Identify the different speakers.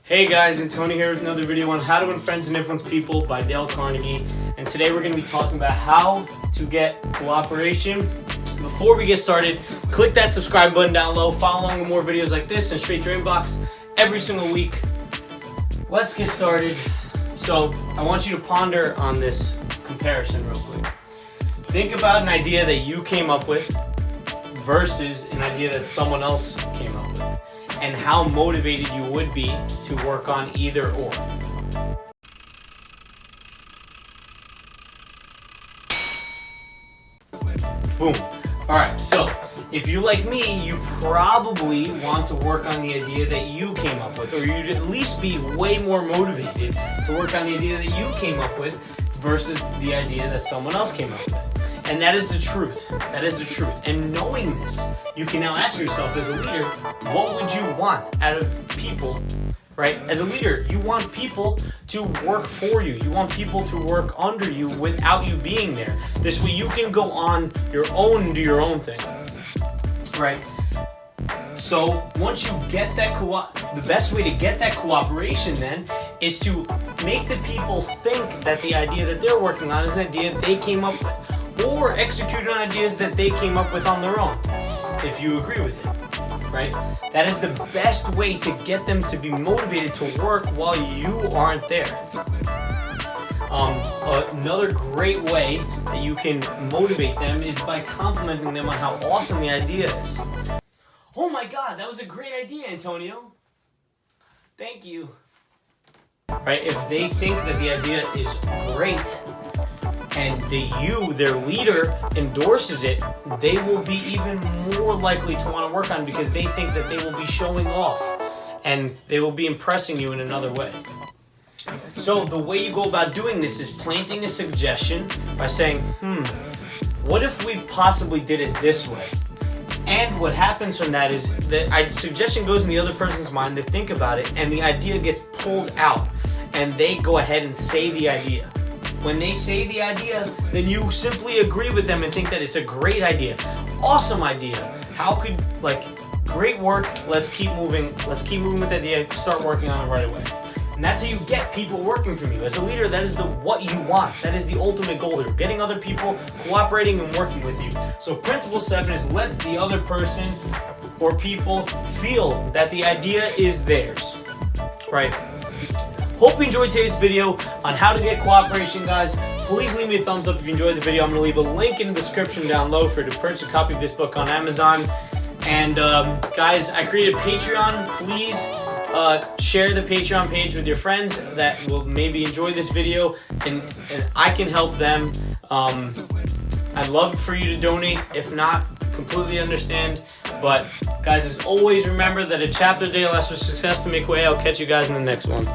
Speaker 1: Hey guys, and Tony here with another video on How to Win Friends and Influence People by Carnegie. And today we're going to be talking about how to get cooperation. Before we get started, click that subscribe button down below. Follow along with more videos like this and straight to your inbox every single week. Let's get started. So I want you to ponder on this comparison real quick. Think about an idea that you came up with versus an idea that someone else came up with, and how motivated you would be to work on either or. Boom. Alright, so if you're like me, you probably want to work on the idea that you came up with, or you'd at least be way more motivated to work on the idea that you came up with versus the idea that someone else came up with. And that is the truth. That is the truth. And knowing this, you can now ask yourself as a leader, what would you want out of people, right? As a leader, you want people to work for you. You want people to work under you without you being there. This way you can go on your own and do your own thing, right? So once you get that the best way to get that cooperation then is to make the people think that the idea that they're working on is an idea they came up with, or execute on ideas that they came up with on their own, if you agree with it, right? That is the best way to get them to be motivated to work while you aren't there. Another great way that you can motivate them is by complimenting them on how awesome the idea is. Oh my God, that was a great idea, Antonio. Thank you. Right? If they think that the idea is great, and their leader endorses it, they will be even more likely to want to work on it because they think that they will be showing off and they will be impressing you in another way. So the way you go about doing this is planting a suggestion by saying, what if we possibly did it this way? And what happens from that is that suggestion goes in the other person's mind, they think about it, and the idea gets pulled out, and they go ahead and say the idea. When they say the idea, then you simply agree with them and think that it's a great idea. Awesome idea. Great work. Let's keep moving. Let's keep moving with the idea. Start working on it right away. And that's how you get people working for you. As a leader, that is what you want. That is the ultimate goal here. Getting other people cooperating and working with you. So principle 7 is let the other person or people feel that the idea is theirs. Right? Hope you enjoyed today's video on how to get cooperation, guys. Please leave me a thumbs up if you enjoyed the video. I'm going to leave a link in the description down below for you to purchase a copy of this book on Amazon. And guys, I created a Patreon. Please share the Patreon page with your friends that will maybe enjoy this video, and I can help them. I'd love for you to donate. If not, completely understand. But guys, as always, remember that a chapter a day allows for success to make way. I'll catch you guys in the next one.